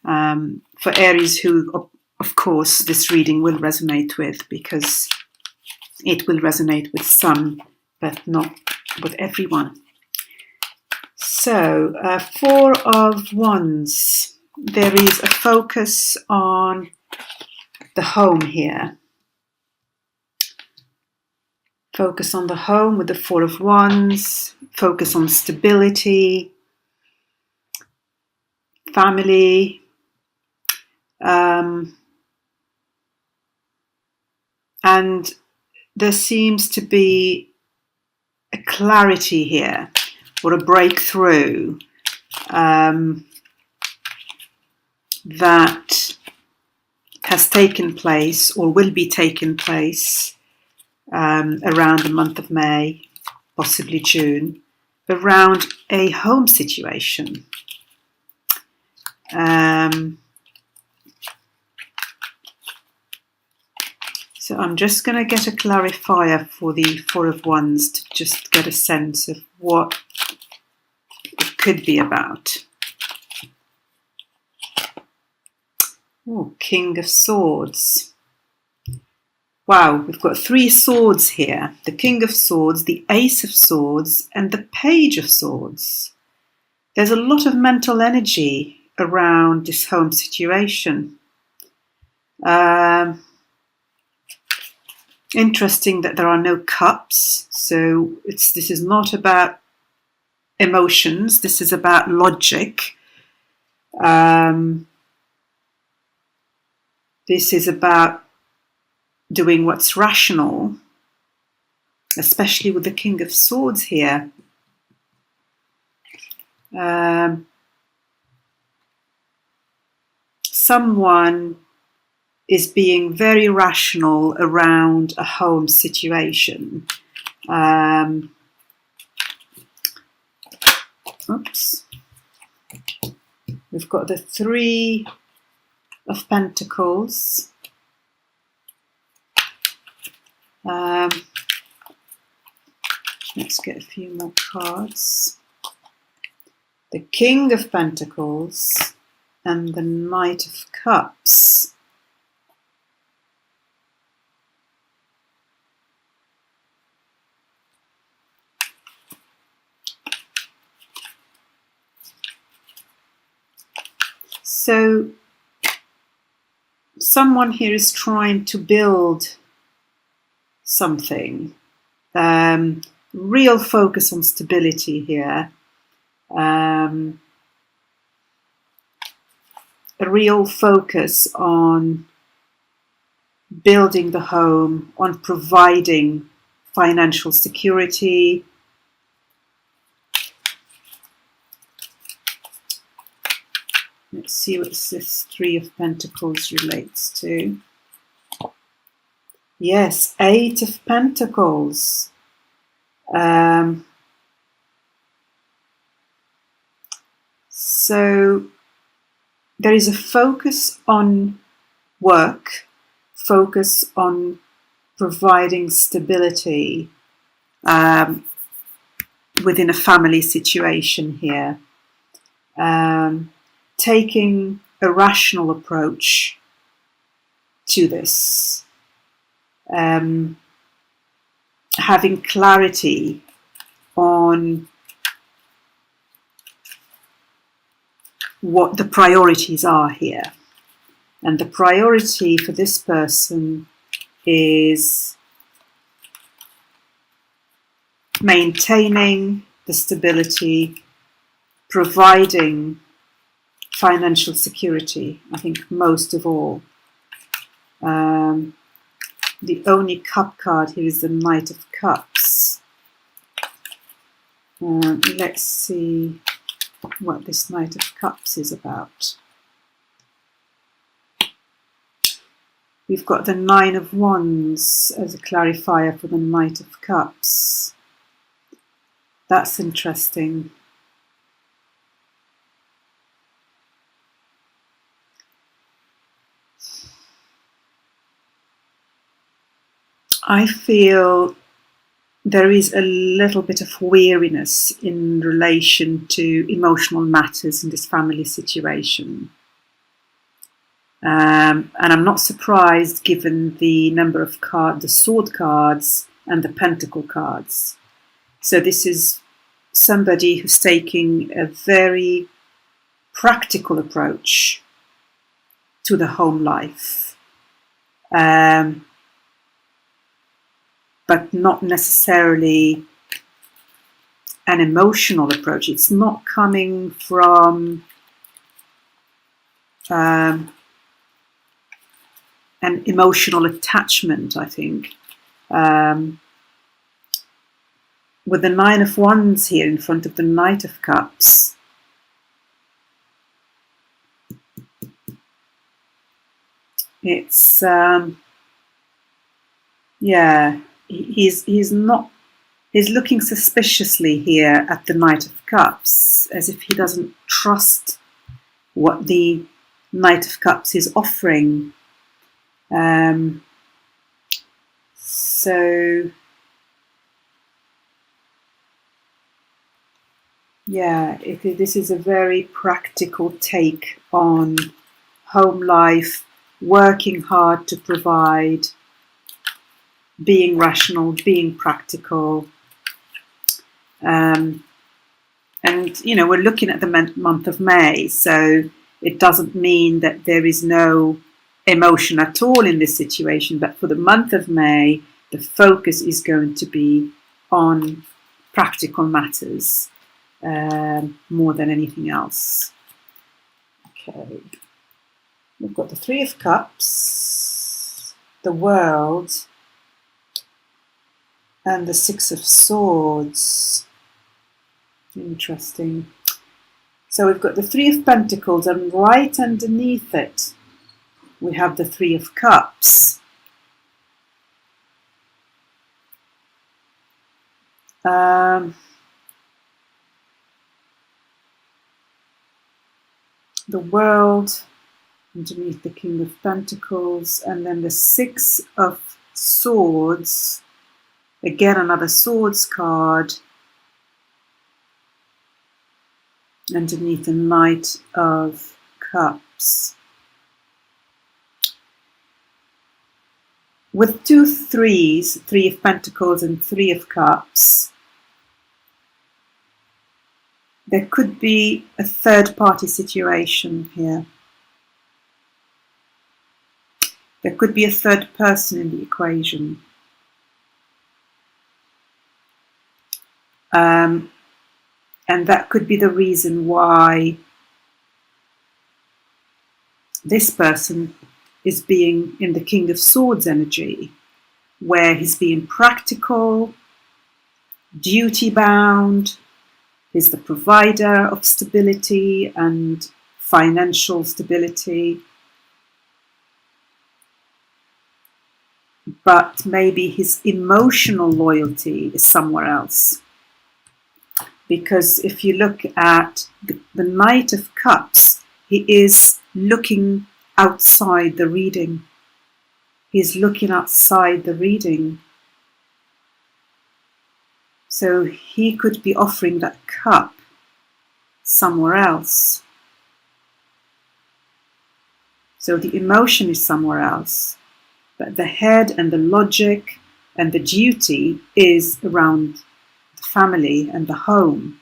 For Aries, who, of course, this reading will resonate with, because it will resonate with some, but not with everyone. So, Four of Wands. There is a focus on the home here. Focus on the home with the Four of Wands. Focus on stability, family. And there seems to be a clarity here, or a breakthrough that has taken place or will be taking place around the month of May, possibly June, around a home situation. So I'm just going to get a clarifier for the Four of Wands to just get a sense of what it could be about. Oh, King of Swords. Wow, we've got three swords here. The King of Swords, the Ace of Swords, and the Page of Swords. There's a lot of mental energy around this home situation. Interesting that there are no cups. So this is not about emotions. This is about logic. This is about doing what's rational, especially with the King of Swords here. Someone is being very rational around a home situation. Oops. We've got the Three of Pentacles. Let's get a few more cards. The King of Pentacles and the Knight of Cups. So someone here is trying to build something. Real focus on stability here. A real focus on building the home, on providing financial security. Let's see what this Three of Pentacles relates to. Yes, Eight of Pentacles. So there is a focus on work, focus on providing stability within a family situation here. Taking a rational approach to this. Having clarity on what the priorities are here. And the priority for this person is maintaining the stability, providing financial security, I think most of all. The only cup card here is the Knight of Cups. Let's see what this Knight of Cups is about. We've got the Nine of Wands as a clarifier for the Knight of Cups. That's interesting. I feel there is a little bit of weariness in relation to emotional matters in this family situation. And I'm not surprised given the number of cards, the sword cards and the pentacle cards. So this is somebody who's taking a very practical approach to the home life, but not necessarily an emotional approach. It's not coming from an emotional attachment, I think. With the Nine of Wands here in front of the Knight of Cups, it's he's looking suspiciously here at the Knight of Cups, as if he doesn't trust what the Knight of Cups is offering. So yeah, this is a very practical take on home life, working hard to provide, being rational, being practical. And, you know, we're looking at the month of May, so it doesn't mean that there is no emotion at all in this situation. But for the month of May, the focus is going to be on practical matters more than anything else. Okay. We've got the Three of Cups, the World, and the Six of Swords. Interesting. So we've got the Three of Pentacles, and right underneath it, we have the Three of Cups. The World, underneath the King of Pentacles, and then the Six of Swords. Again, another Swords card. Underneath the Knight of Cups. With two threes, Three of Pentacles and Three of Cups, there could be a third-party situation here. There could be a third person in the equation. And that could be the reason why this person is being in the King of Swords energy, where he's being practical, duty-bound, he's the provider of stability and financial stability. But maybe his emotional loyalty is somewhere else. Because if you look at the Knight of Cups, he is looking outside the reading. He's looking outside the reading. So he could be offering that cup somewhere else. So the emotion is somewhere else. But the head and the logic and the duty is around the family and the home.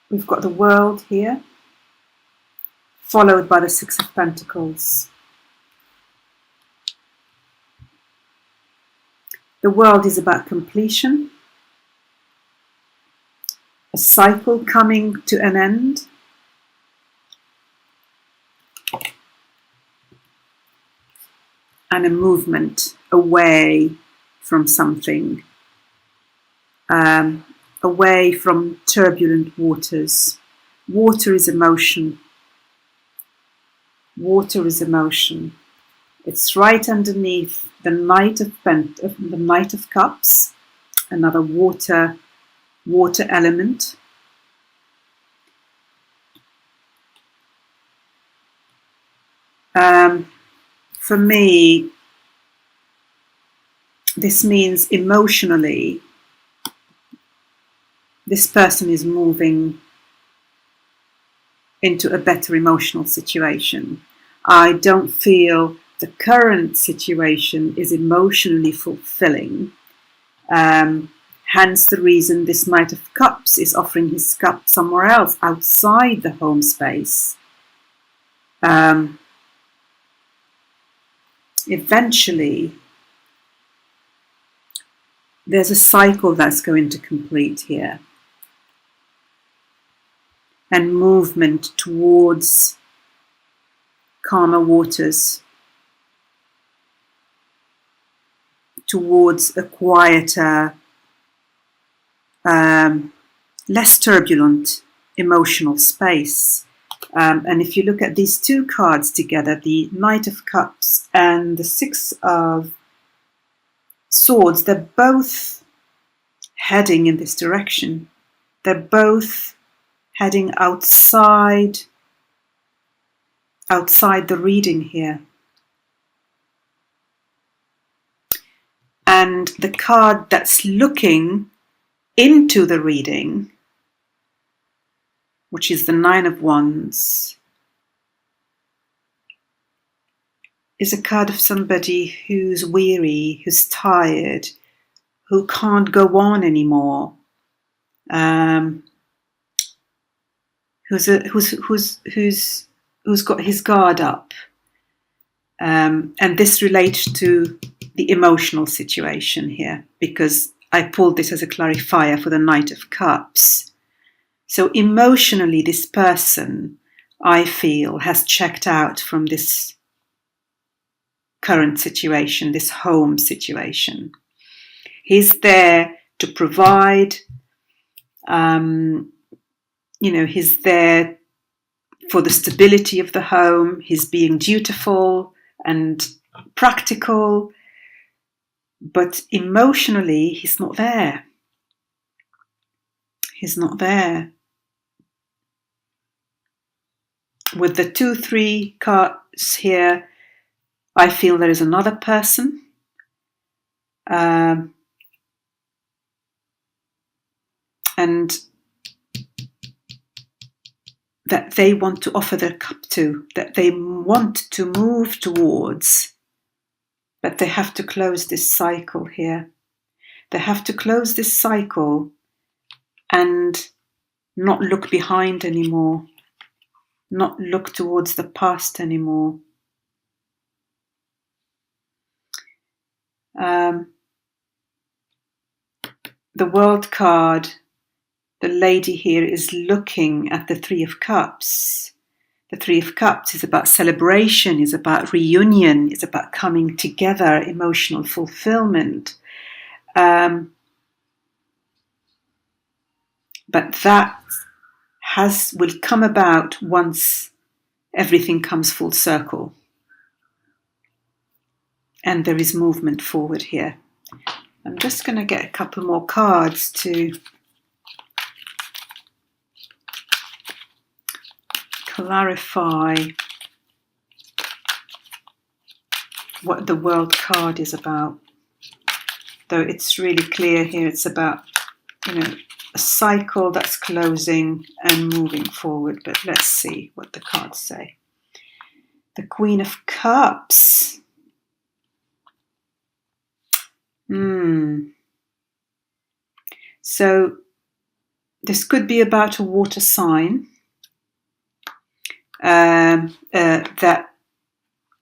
We've got the World here, followed by the Six of Pentacles. The World is about completion, a cycle coming to an end, and a movement away from something, away from turbulent waters. Water is emotion. Water is emotion. It's right underneath the Knight of Cups, another water element. For me, This means emotionally, this person is moving into a better emotional situation. I don't feel the current situation is emotionally fulfilling. Hence the reason this Knight of Cups is offering his cup somewhere else outside the home space. Eventually, there's a cycle that's going to complete here, and movement towards calmer waters, towards a quieter, less turbulent emotional space. And if you look at these two cards together, the Knight of Cups and the Six of Swords, they're both heading in this direction. They're both heading outside the reading here. And the card that's looking into the reading, which is the Nine of Wands, is a card of somebody who's weary, who's tired, who can't go on anymore, who's got his guard up, and this relates to the emotional situation here, because I pulled this as a clarifier for the Knight of Cups. So emotionally, this person, I feel, has checked out from this current situation, this home situation. He's there to provide, he's there for the stability of the home. He's being dutiful and practical, but emotionally, he's not there. He's not there. With the 2-3 cards here, I feel there is another person. And that they want to offer their cup to, that they want to move towards, but they have to close this cycle here. They have to close this cycle and not look behind anymore, not look towards the past anymore. The World card, the lady here is looking at the Three of Cups. The Three of Cups is about celebration, is about reunion, is about coming together, emotional fulfillment. But that will come about once everything comes full circle. And there is movement forward here. I'm just going to get a couple more cards to clarify what the World card is about. Though it's really clear here, it's about, a cycle that's closing and moving forward. But let's see what the cards say. The Queen of Cups. So this could be about a water sign. That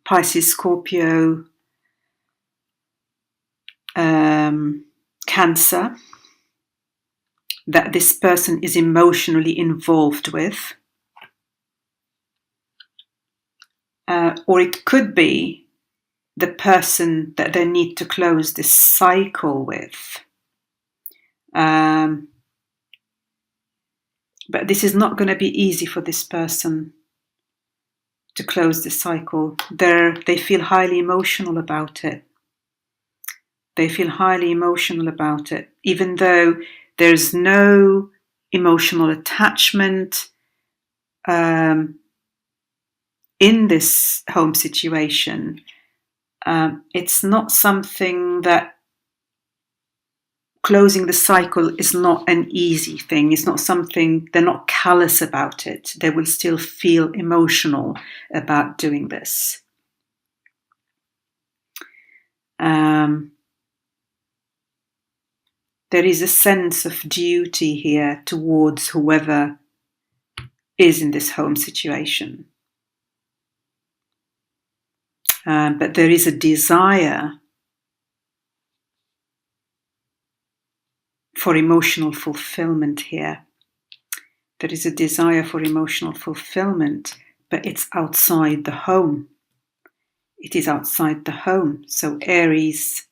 Pisces, Scorpio, Cancer, that this person is emotionally involved with. Or it could be the person that they need to close this cycle with. But this is not going to be easy for this person to close the cycle. They feel highly emotional about it. They feel highly emotional about it, even though there's no emotional attachment in this home situation. It's not something that closing the cycle is not an easy thing. It's not something, they're not callous about it. They will still feel emotional about doing this. There is a sense of duty here towards whoever is in this home situation. But there is a desire for emotional fulfillment here. There is a desire for emotional fulfillment, but it's outside the home. It is outside the home. So Aries,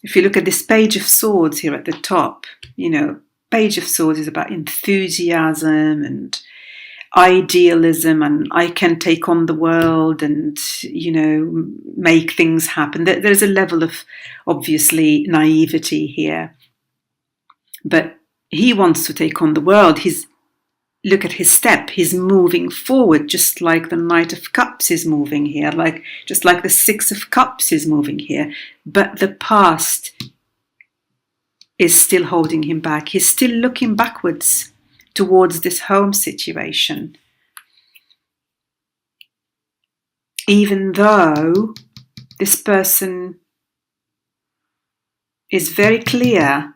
if you look at this Page of Swords here at the top, Page of Swords is about enthusiasm and idealism, and I can take on the world and, make things happen. There's a level of, obviously, naivety here. But he wants to take on the world. Look at his step. He's moving forward, just like the Knight of Cups is moving here, just like the Six of Cups is moving here. But the past is still holding him back. He's still looking backwards towards this home situation. Even though this person is very clear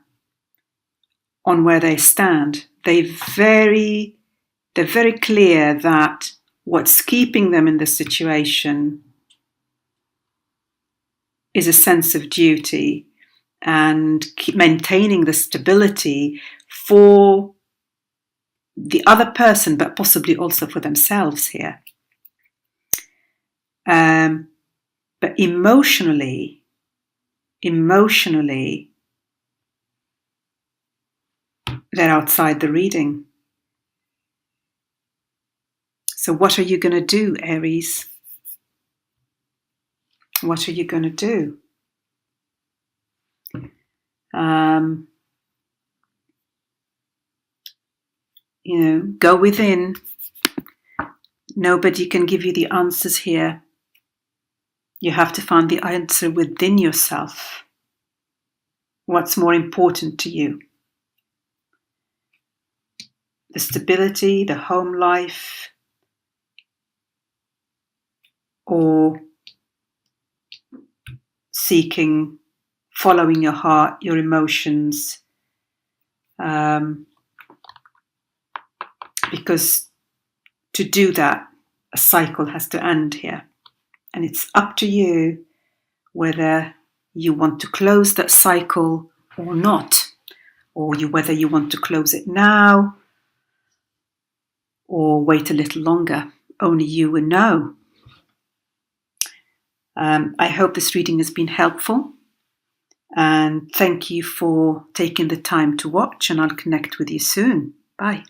on where they stand. They're very clear that what's keeping them in the situation is a sense of duty and maintaining the stability for the other person, but possibly also for themselves here. But emotionally, they're outside the reading. So what are you going to do, Aries? What are you going to do? Go within. Nobody can give you the answers here. You have to find the answer within yourself. What's more important to you? The stability, the home life, or seeking, following your heart, your emotions, because to do that, a cycle has to end here. And it's up to you whether you want to close that cycle or not, or whether you want to close it now or wait a little longer. Only you will know. I hope this reading has been helpful, and thank you for taking the time to watch, and I'll connect with you soon. Bye.